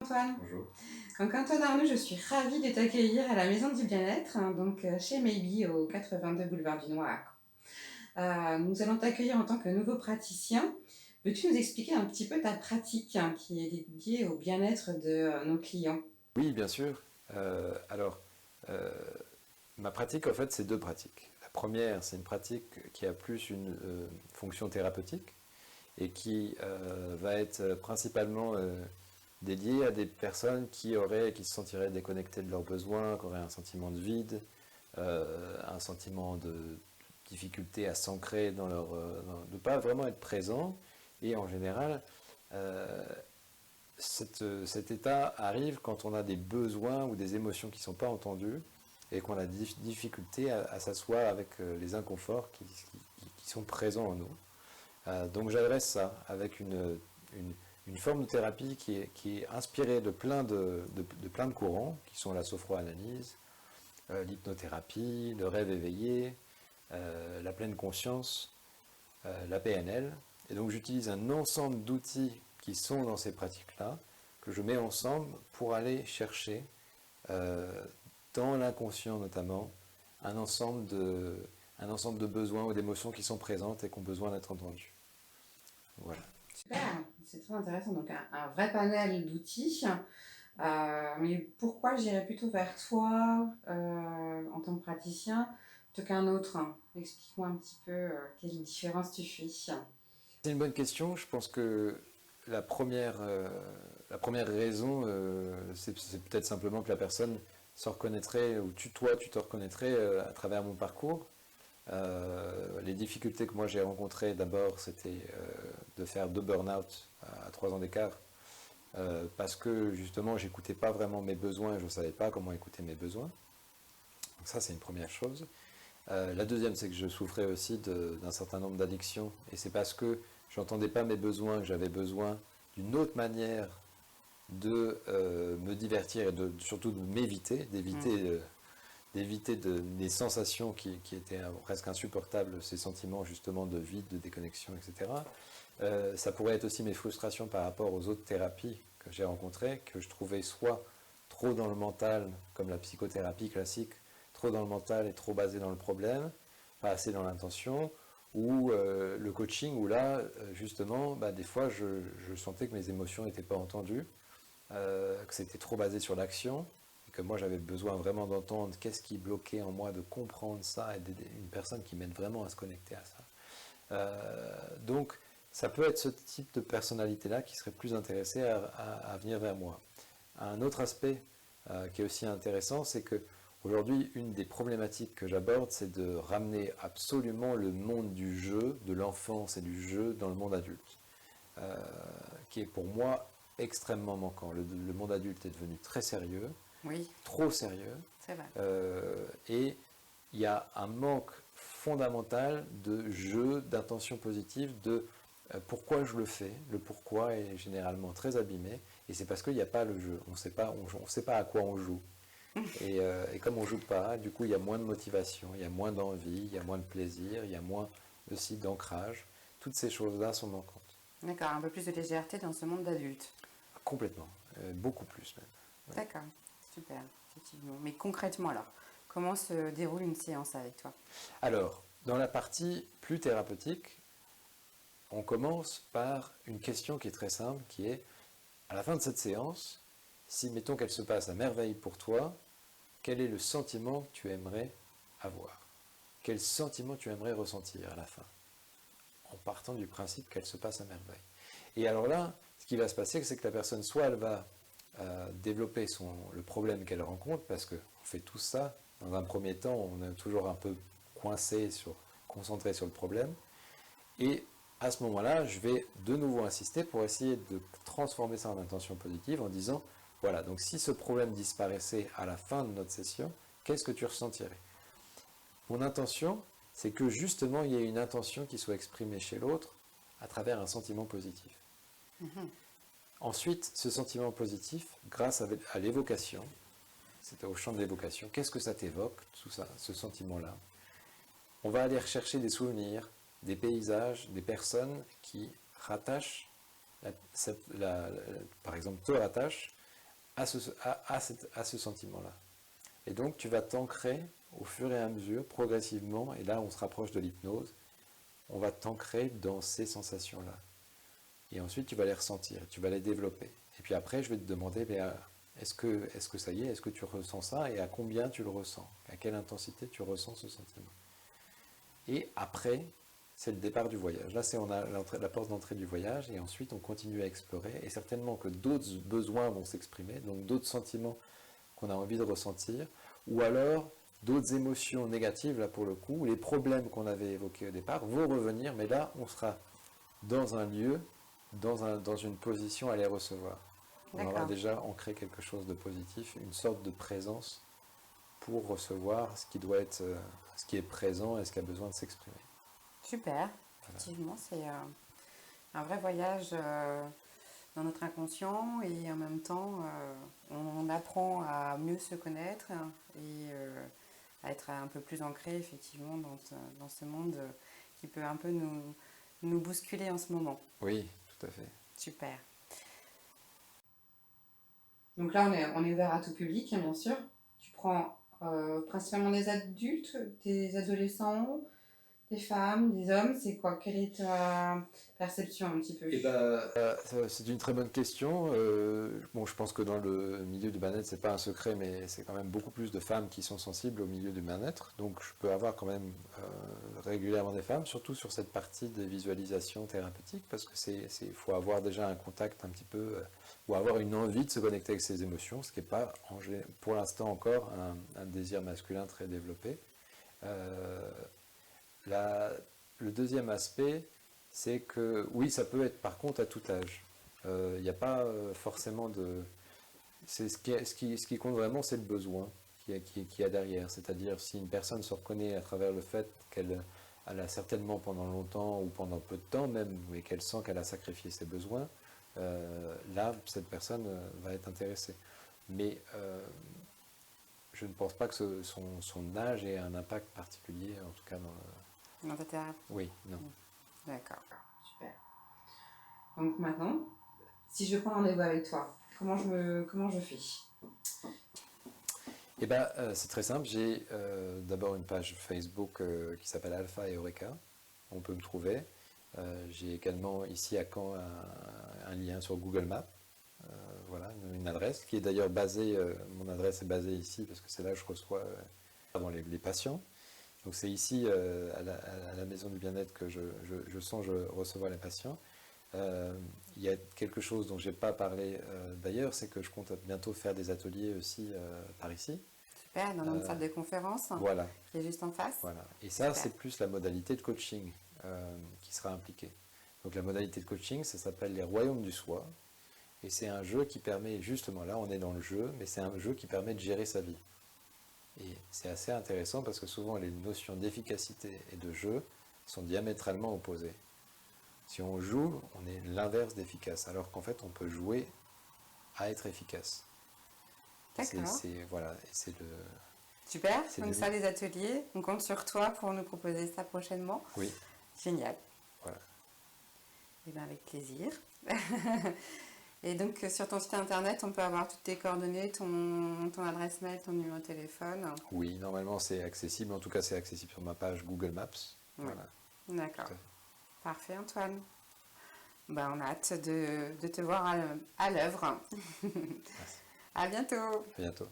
Antoine. Bonjour. Donc Antoine Arnaud, je suis ravie de t'accueillir à la Maison du Bien-être, chez Maybe au 82 boulevard du Noir. Nous allons t'accueillir en tant que nouveau praticien. Peux-tu nous expliquer un petit peu ta pratique qui est dédiée au bien-être de nos clients? Oui, bien sûr. Alors, euh, ma pratique, en fait, c'est deux pratiques. La première, c'est une pratique qui a plus une fonction thérapeutique et qui va être principalement dédiée à des personnes qui se sentiraient déconnectées de leurs besoins, qui auraient un sentiment de vide, un sentiment de difficulté à s'ancrer dans de ne pas vraiment être présent. Et en général, euh, cet état arrive quand on a des besoins ou des émotions qui ne sont pas entendues et qu'on a des difficultés à s'asseoir avec les inconforts qui sont présents en nous. Donc j'adresse ça avec une forme de thérapie qui est inspirée de plein de courants, qui sont la sophroanalyse, l'hypnothérapie, le rêve éveillé, la pleine conscience, la PNL. Et donc j'utilise un ensemble d'outils qui sont dans ces pratiques-là, que je mets ensemble pour aller chercher, euh, dans l'inconscient notamment, un ensemble un ensemble de besoins ou d'émotions qui sont présentes et qui ont besoin d'être entendues. Voilà. Super, c'est très intéressant. Donc un vrai panel d'outils. Mais pourquoi j'irais plutôt vers toi en tant que praticien plutôt qu'un autre? Explique-moi un petit peu quelle différence tu fais. C'est une bonne question. Je pense que la première raison, c'est peut-être simplement que la personne se reconnaîtrait, ou toi, tu te reconnaîtrais à travers mon parcours. Les difficultés que moi j'ai rencontrées, d'abord, c'était de faire deux burn-out à 3 ans d'écart, parce que justement, j'écoutais pas vraiment mes besoins et je ne savais pas comment écouter mes besoins. Donc ça, c'est une première chose. La deuxième, c'est que je souffrais aussi d'un certain nombre d'addictions, et c'est parce que j'entendais pas mes besoins, que j'avais besoin d'une autre manière de me divertir et surtout de m'éviter, d'éviter des sensations qui étaient presque insupportables, ces sentiments justement de vide, de déconnexion, etc. Ça pourrait être aussi mes frustrations par rapport aux autres thérapies que j'ai rencontrées, que je trouvais soit trop dans le mental, comme la psychothérapie classique, trop dans le mental et trop basé dans le problème, pas assez dans l'intention, ou le coaching où là, justement, bah, des fois, je sentais que mes émotions n'étaient pas entendues, que c'était trop basé sur l'action, et que moi j'avais besoin vraiment d'entendre qu'est-ce qui bloquait en moi, de comprendre ça, et d'aider une personne qui m'aide vraiment à se connecter à ça. Donc, ça peut être ce type de personnalité-là qui serait plus intéressé à venir vers moi. Un autre aspect qui est aussi intéressant, c'est que aujourd'hui, une des problématiques que j'aborde, c'est de ramener absolument le monde du jeu, de l'enfance et du jeu dans le monde adulte, euh, qui est pour moi extrêmement manquant. Le monde adulte est devenu très sérieux, Oui, trop sérieux, c'est vrai. et il y a un manque fondamental de jeu, d'intention positive, de pourquoi je le fais. Le pourquoi est généralement très abîmé, et c'est parce qu'il n'y a pas le jeu. On sait pas à quoi on joue. Et comme on joue pas, du coup, il y a moins de motivation, il y a moins d'envie, il y a moins de plaisir, il y a moins aussi d'ancrage. Toutes ces choses-là sont manquantes. D'accord, un peu plus de légèreté dans ce monde d'adultes. Complètement. Beaucoup plus même. Ouais. D'accord, super, effectivement. Mais concrètement alors, comment se déroule une séance avec toi? Alors, dans la partie plus thérapeutique, on commence par une question qui est très simple, qui est, à la fin de cette séance, si mettons qu'elle se passe à merveille pour toi, quel est le sentiment que tu aimerais avoir? Quel sentiment tu aimerais ressentir à la fin? En partant du principe qu'elle se passe à merveille. Et alors là, ce qui va se passer, c'est que la personne, soit elle va développer le problème qu'elle rencontre, parce qu'on fait tout ça, dans un premier temps, on est toujours un peu coincé, concentré sur le problème, et à ce moment-là, je vais de nouveau insister pour essayer de transformer ça en intention positive en disant, voilà, donc si ce problème disparaissait à la fin de notre session, qu'est-ce que tu ressentirais? Mon intention, c'est que justement, il y ait une intention qui soit exprimée chez l'autre à travers un sentiment positif. Mhm. Ensuite, ce sentiment positif, grâce à l'évocation, c'est au champ de l'évocation, qu'est-ce que ça t'évoque, tout ça, ce sentiment-là? On va aller rechercher des souvenirs, des paysages, des personnes qui rattachent, par exemple, te rattachent à ce sentiment-là. Et donc, tu vas t'ancrer au fur et à mesure, progressivement, et là, on se rapproche de l'hypnose, on va t'ancrer dans ces sensations-là. Et ensuite, tu vas les ressentir, tu vas les développer. Et puis après, je vais te demander, est-ce que ça y est, est-ce que tu ressens ça, et à combien tu le ressens, à quelle intensité tu ressens ce sentiment. Et après, c'est le départ du voyage. Là, on a la porte d'entrée du voyage, et ensuite, on continue à explorer, et certainement que d'autres besoins vont s'exprimer, donc d'autres sentiments qu'on a envie de ressentir, ou alors d'autres émotions négatives, là pour le coup, les problèmes qu'on avait évoqués au départ vont revenir, mais là, on sera dans un lieu, dans une position à les recevoir. On aura déjà ancré quelque chose de positif, une sorte de présence pour recevoir ce qui doit être, ce qui est présent et ce qui a besoin de s'exprimer. Super, effectivement, c'est un vrai voyage dans notre inconscient et en même temps, on apprend à mieux se connaître et à être un peu plus ancré effectivement dans ce monde qui peut un peu nous bousculer en ce moment. Oui, tout à fait. Super. Donc là, on est ouvert à tout public, bien sûr. Tu prends principalement des adultes, des adolescents, des femmes, des hommes, c'est quoi? Quelle est ta perception un petit peu? C'est une très bonne question. Bon, je pense que dans le milieu du bien-être, c'est pas un secret, mais c'est quand même beaucoup plus de femmes qui sont sensibles au milieu du bien-être. Donc, je peux avoir quand même régulièrement des femmes, surtout sur cette partie des visualisations thérapeutiques, parce que faut avoir déjà un contact un petit peu, ou avoir une envie de se connecter avec ses émotions, ce qui n'est pas, pour l'instant encore, un désir masculin très développé. Le deuxième aspect, c'est que oui, ça peut être par contre à tout âge. Il n'y a pas forcément de... Ce qui compte vraiment, c'est le besoin qu'il y a derrière. C'est-à-dire si une personne se reconnaît à travers le fait qu'elle a certainement pendant longtemps ou pendant peu de temps même, mais qu'elle sent qu'elle a sacrifié ses besoins, là, cette personne va être intéressée. Mais je ne pense pas que son âge ait un impact particulier, en tout cas dans ta thérapie. Oui, non. D'accord, super. Donc maintenant, si je prends rendez-vous avec toi, comment je fais? Eh ben, c'est très simple. J'ai d'abord une page Facebook qui s'appelle Alpha et Eureka. On peut me trouver. J'ai également ici à Caen un lien sur Google Maps. Voilà, une adresse qui est d'ailleurs basée, mon adresse est basée ici parce que c'est là que je reçois les patients. Donc c'est ici, à la maison du bien-être, que je songe recevoir les patients. Il y a quelque chose dont je n'ai pas parlé d'ailleurs, c'est que je compte bientôt faire des ateliers aussi par ici. Super, dans une salle de conférence voilà. Qui est juste en face. Voilà. Et ça, c'est plus la modalité de coaching qui sera impliquée. Donc la modalité de coaching, ça s'appelle les royaumes du soi. Et c'est un jeu qui permet, justement, là on est dans le jeu, mais c'est un jeu qui permet de gérer sa vie. Et c'est assez intéressant parce que souvent les notions d'efficacité et de jeu sont diamétralement opposées. Si on joue, on est l'inverse d'efficace, alors qu'en fait on peut jouer à être efficace. D'accord. Voilà, Super, donc ça, les ateliers, on compte sur toi pour nous proposer ça prochainement. Oui. Génial. Voilà. Et bien avec plaisir. Et donc sur ton site internet, on peut avoir toutes tes coordonnées, ton adresse mail, ton numéro de téléphone. Oui, normalement c'est accessible, en tout cas c'est accessible sur ma page Google Maps. Oui. Voilà. D'accord. Parfait Antoine. Ben, on a hâte de te voir à l'œuvre. À bientôt. À bientôt.